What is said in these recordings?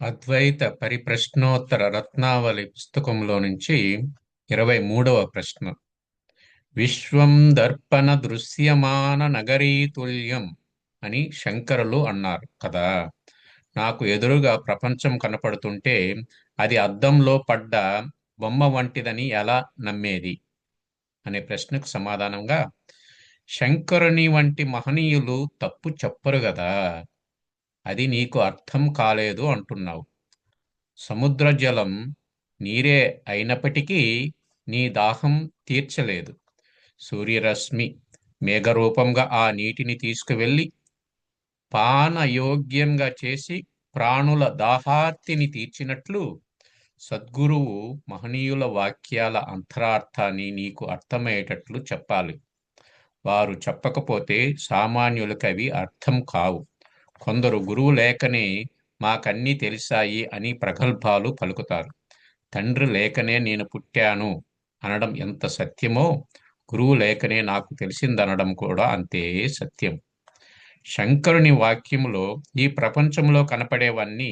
అద్వైత పరిప్రశ్నోత్తర రత్నావళి పుస్తకంలో నుంచి 23వ ప్రశ్న. విశ్వం దర్పణ దృశ్యమాన నగరీతుల్యం అని శంకరులు అన్నారు కదా. నాకు ఎదురుగా ప్రపంచం కనపడుతుంటే అది అద్దంలో పడ్డ బొమ్మ వంటిదని ఎలా నమ్మేది అనే ప్రశ్నకు సమాధానంగా, శంకరుని వంటి మహనీయులు తప్పు చెప్పరు కదా, అది నీకు అర్థం కాలేదు అంటున్నావు. సముద్ర జలం నీరే అయినప్పటికీ నీ దాహం తీర్చలేదు. సూర్యరశ్మి మేఘరూపంగా ఆ నీటిని తీసుకువెళ్ళి పానయోగ్యంగా చేసి ప్రాణుల దాహార్తిని తీర్చినట్లు సద్గురువు మహనీయుల వాక్యాల అంతరార్థాన్ని నీకు అర్థమయ్యేటట్లు చెప్పాలి. వారు చెప్పకపోతే సామాన్యులకు అవి అర్థం కావు. కొందరు గురువు లేకనే మాకన్నీ తెలిసాయి అని ప్రగల్భాలు పలుకుతారు. తండ్రి లేకనే నేను పుట్టాను అనడం ఎంత సత్యమో, గురువు లేకనే నాకు తెలిసిందనడం కూడా అంతే సత్యం. శంకరుని వాక్యములో ఈ ప్రపంచంలో కనపడేవన్నీ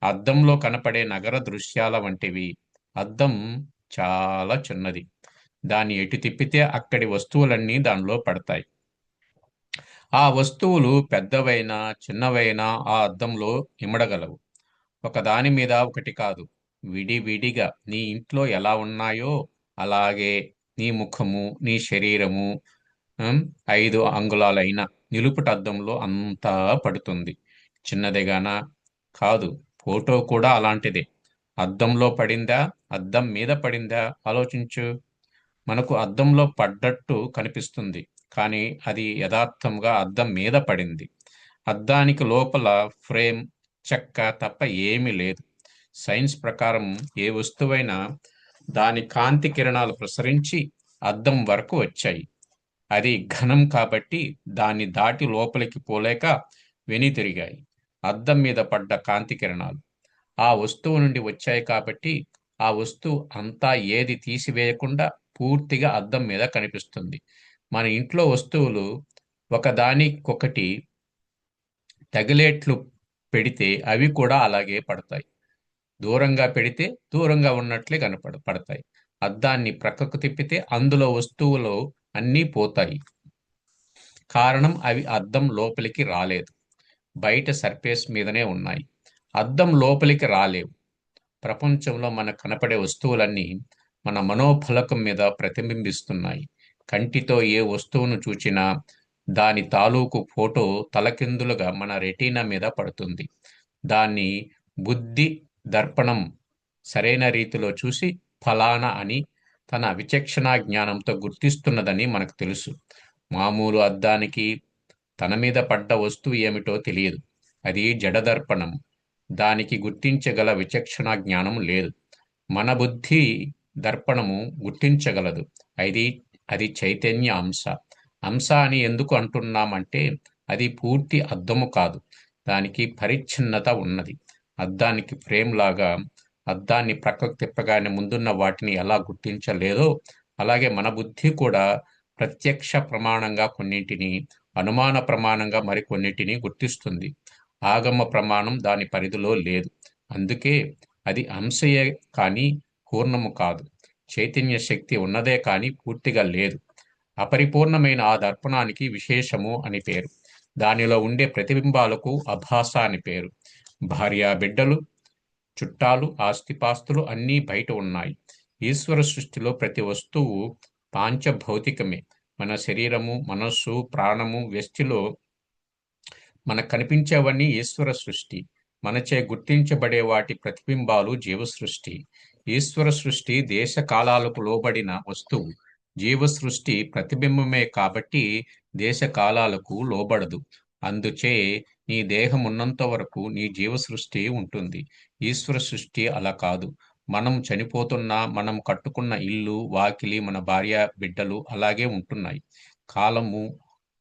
అద్దంలో కనపడే నగర దృశ్యాల వంటివి. అద్దం చాలా చిన్నది. దాన్ని ఎటు తిప్పితే అక్కడి వస్తువులన్నీ దానిలో పడతాయి. ఆ వస్తువులు పెద్దవైనా చిన్నవైనా ఆ అద్దంలో ఇమడగలవు. ఒకదాని మీద ఒకటి కాదు, విడివిడిగా నీ ఇంట్లో ఎలా ఉన్నాయో అలాగే నీ ముఖము, నీ శరీరము 5 అంగుళాలైన నిలుపుటద్దంలో అంతా పడుతుంది. చిన్నదిగానా? కాదు. ఫోటో కూడా అలాంటిదే. అద్దంలో పడిందా, అద్దం మీద పడిందా ఆలోచించు. మనకు అద్దంలో పడ్డట్టు కనిపిస్తుంది, కానీ అది యథార్థంగా అద్దం మీద పడింది. అద్దానికి లోపల ఫ్రేమ్, చెక్క తప్ప ఏమీ లేదు. సైన్స్ ప్రకారం ఏ వస్తువైనా దాని కాంతి కిరణాలు ప్రసరించి అద్దం వరకు వచ్చాయి. అది ఘనం కాబట్టి దాన్ని దాటి లోపలికి పోలేక వెనుతిరిగాయి. అద్దం మీద పడ్డ కాంతి కిరణాలు ఆ వస్తువు నుండి వచ్చాయి కాబట్టి ఆ వస్తువు అంతా ఏది తీసివేయకుండా పూర్తిగా అద్దం మీద కనిపిస్తుంది. మన ఇంట్లో వస్తువులు ఒకదానికొకటి తగిలేట్లు పెడితే అవి కూడా అలాగే పడతాయి. దూరంగా పెడితే దూరంగా ఉన్నట్లే పడతాయి. అద్దాన్ని ప్రక్కకు తిప్పితే అందులో వస్తువులు అన్నీ పోతాయి. కారణం అవి అద్దం లోపలికి రాలేదు, బయట సర్ఫేస్ మీదనే ఉన్నాయి. అద్దం లోపలికి రాలేవు. ప్రపంచంలో మనకు కనపడే వస్తువులన్నీ మన మనోఫలకం మీద ప్రతిబింబిస్తున్నాయి. కంటితో ఏ వస్తువును చూచినా దాని తాలూకు ఫోటో తలకిందులుగా మన రెటీనా మీద పడుతుంది. దాన్ని బుద్ధి దర్పణం సరైన రీతిలో చూసి ఫలానా అని తన విచక్షణా జ్ఞానంతో గుర్తిస్తున్నదని మనకు తెలుసు. మామూలు అద్దానికి తన మీద పడ్డ వస్తువు ఏమిటో తెలియదు. అది జడదర్పణం. దానికి గుర్తించగల విచక్షణా జ్ఞానం లేదు. మన బుద్ధి దర్పణము గుర్తించగలదు. అది అది చైతన్య అంశ. అంశ అని ఎందుకు అంటున్నామంటే అది పూర్తి అద్దము కాదు, దానికి పరిచ్ఛిన్నత ఉన్నది. అద్దానికి ఫ్రేమ్ లాగా అద్దాన్ని ప్రక్కకు తిప్పగానే ముందున్న వాటిని ఎలా గుర్తించలేదో అలాగే మన బుద్ధి కూడా ప్రత్యక్ష ప్రమాణంగా కొన్నింటిని, అనుమాన ప్రమాణంగా మరికొన్నిటిని గుర్తిస్తుంది. ఆగమ ప్రమాణం దాని పరిధిలో లేదు. అందుకే అది అంశయే కానీ పూర్ణము కాదు. చైతన్య శక్తి ఉన్నదే కానీ పూర్తిగా లేదు. అపరిపూర్ణమైన ఆ దర్పణానికి విశేషము అని పేరు. దానిలో ఉండే ప్రతిబింబాలకు అభాస అని పేరు. భార్య బిడ్డలు, చుట్టాలు, ఆస్తిపాస్తులు అన్నీ బయట ఉన్నాయి. ఈశ్వర సృష్టిలో ప్రతి వస్తువు పాంచభౌతికమే. మన శరీరము, మనస్సు, ప్రాణము, వ్యష్టిలో మనకు కనిపించేవన్నీ ఈశ్వర సృష్టి. మనచే గుర్తించబడే వాటి ప్రతిబింబాలు జీవ సృష్టి. ఈశ్వర సృష్టి దేశ కాలాలకు లోబడిన వస్తువు. జీవ సృష్టి ప్రతిబింబమే కాబట్టి దేశ కాలాలకు లోబడదు. అందుచే నీ దేహం ఉన్నంత వరకు నీ జీవ సృష్టి ఉంటుంది. ఈశ్వర సృష్టి అలా కాదు. మనం చనిపోతున్నా మనం కట్టుకున్న ఇల్లు, వాకిలి, మన భార్య బిడ్డలు అలాగే ఉంటున్నాయి. కాలము,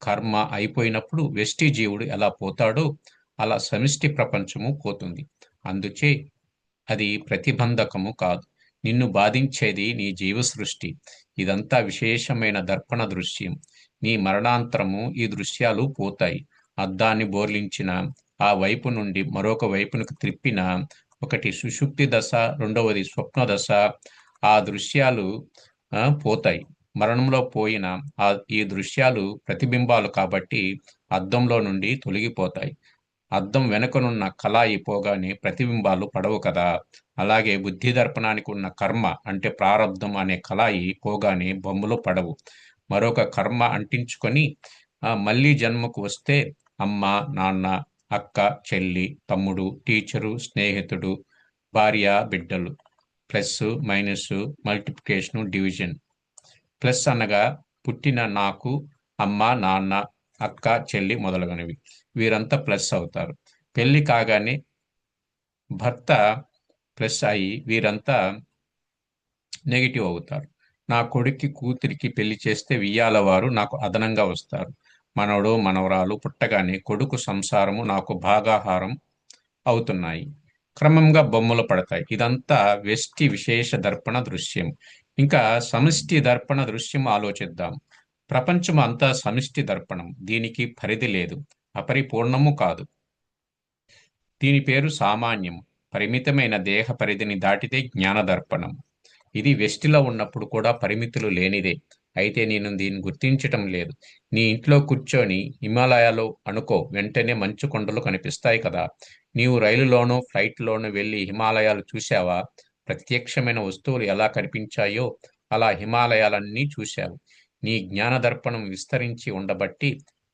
కర్మ అయిపోయినప్పుడు వ్యష్టి జీవుడు ఎలా పోతాడో అలా సమిష్టి ప్రపంచము పోతుంది. అందుచే అది ప్రతిబంధకము కాదు. నిన్ను బాధించేది నీ జీవ సృష్టి. ఇదంతా విశేషమైన దర్పణ దృశ్యం. నీ మరణాంతరము ఈ దృశ్యాలు పోతాయి. అద్దాన్ని బోర్లించిన ఆ వైపు నుండి మరొక వైపునకు త్రిప్పిన, ఒకటి సుషుప్తి దశ, రెండవది స్వప్న దశ, ఆ దృశ్యాలు పోతాయి. మరణంలో పోయిన ఈ దృశ్యాలు ప్రతిబింబాలు కాబట్టి అద్దంలో నుండి తొలగిపోతాయి. అద్దం వెనుకనున్న కళాయి పోగానే ప్రతిబింబాలు పడవు కదా. అలాగే బుద్ధి దర్పణానికి ఉన్న కర్మ అంటే ప్రారంధం అనే కళాయి పోగానే బొమ్మలు పడవు. మరొక కర్మ అంటించుకొని మళ్ళీ జన్మకు వస్తే అమ్మ, నాన్న, అక్క, చెల్లి, తమ్ముడు, టీచరు, స్నేహితుడు, భార్య, బిడ్డలు, plus minus, multiplication, division. Plus అనగా పుట్టిన నాకు అమ్మ, నాన్న, అక్క, చెల్లి మొదలగునవి. వీరంతా ప్లస్ అవుతారు. పెళ్లి కాగానే భర్త ప్లస్ అయి వీరంతా నెగిటివ్ అవుతారు. నా కొడుక్కి, కూతురికి పెళ్లి చేస్తే వియ్యాల వారు నాకు అదనంగా వస్తారు. మనవడు, మనవరాలు పుట్టగానే కొడుకు సంసారము నాకు భాగాహారం అవుతున్నాయి. క్రమంగా బొమ్మలు పడతాయి. ఇదంతా వ్యష్టి విశేష దర్పణ దృశ్యం. ఇంకా సమిష్టి దర్పణ దృశ్యం ఆలోచిద్దాం. ప్రపంచం అంతా సమిష్టి దర్పణం. దీనికి పరిధి లేదు, అపరిపూర్ణము కాదు. దీని పేరు సామాన్యం. పరిమితమైన దేహ పరిధిని దాటితే జ్ఞాన దర్పణం. ఇది వెష్టిలో ఉన్నప్పుడు కూడా పరిమితులు లేనిదే. అయితే నేను దీన్ని గుర్తించటం లేదు. నీ ఇంట్లో కూర్చొని హిమాలయాలో అనుకో, వెంటనే మంచు కొండలు కనిపిస్తాయి కదా. నీవు రైలులోనో ఫ్లైట్లోనో వెళ్ళి హిమాలయాలు చూశావా? ప్రత్యక్షమైన వస్తువులు ఎలా కనిపించాయో అలా హిమాలయాలన్నీ చూశావు. నీ జ్ఞాన దర్పణం విస్తరించి ఉండబట్టి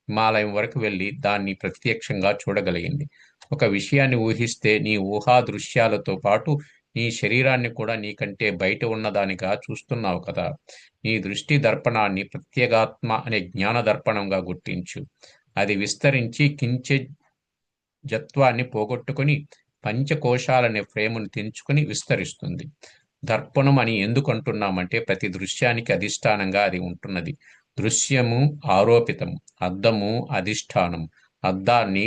హిమాలయం వరకు వెళ్ళి దాన్ని ప్రత్యక్షంగా చూడగలిగింది. ఒక విషయాన్ని ఊహిస్తే నీ ఊహా దృశ్యాలతో పాటు నీ శరీరాన్ని కూడా నీకంటే బయట ఉన్నదానిగా చూస్తున్నావు కదా. నీ దృష్టి దర్పణాన్ని ప్రత్యేగాత్మ అనే జ్ఞాన దర్పణంగా గుర్తించు. అది విస్తరించి కించె జత్వాన్ని పోగొట్టుకుని పంచకోశాలనే ఫ్రేమును తెంచుకుని విస్తరిస్తుంది. దర్పణం అని ఎందుకు అంటున్నామంటే ప్రతి దృశ్యానికి అధిష్టానంగా అది ఉంటున్నది. దృశ్యము ఆరోపితం, అద్దము అధిష్టానం. అద్దాన్ని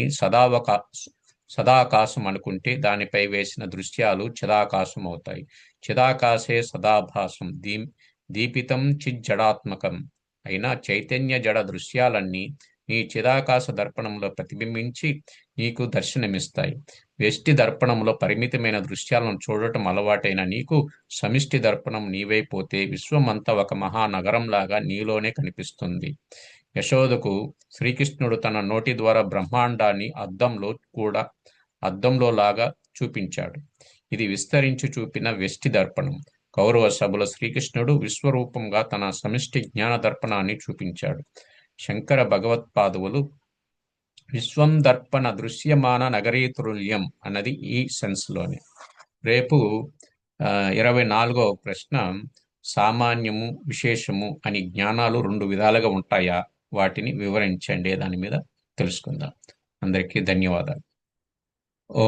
సదాకాశం అనుకుంటే దానిపై వేసిన దృశ్యాలు చిదాకాశం అవుతాయి. చిదాకాశే సదాభాసం దీపితం చిజ్జడాత్మకం అయినా చైతన్య జడ దృశ్యాలన్నీ నీ చిదాకాశ దర్పణంలో ప్రతిబింబించి నీకు దర్శనమిస్తాయి. వ్యష్టి దర్పణంలో పరిమితమైన దృశ్యాలను చూడటం అలవాటైన నీకు సమిష్టి దర్పణం నీవైపోతే విశ్వమంతా ఒక మహానగరంలాగా నీలోనే కనిపిస్తుంది. యశోదకు శ్రీకృష్ణుడు తన నోటి ద్వారా బ్రహ్మాండాన్ని అద్దంలో లాగా చూపించాడు. ఇది విస్తరించి చూపిన వ్యష్టి దర్పణం. కౌరవ సభలో శ్రీకృష్ణుడు విశ్వరూపంగా తన సమిష్టి జ్ఞాన దర్పణాన్ని చూపించాడు. శంకర భగవత్పాదువులు విశ్వం దర్పణ దృశ్యమాన నగరీతుల్యం అన్నది ఈ సెన్స్లోనే. రేపు 24వ ప్రశ్న, సామాన్యము విశేషము అని జ్ఞానాలు 2 విధాలుగా ఉంటాయా? వాటిని వివరించండి. దాని మీద తెలుసుకుందాం. అందరికీ ధన్యవాదాలు. ఓ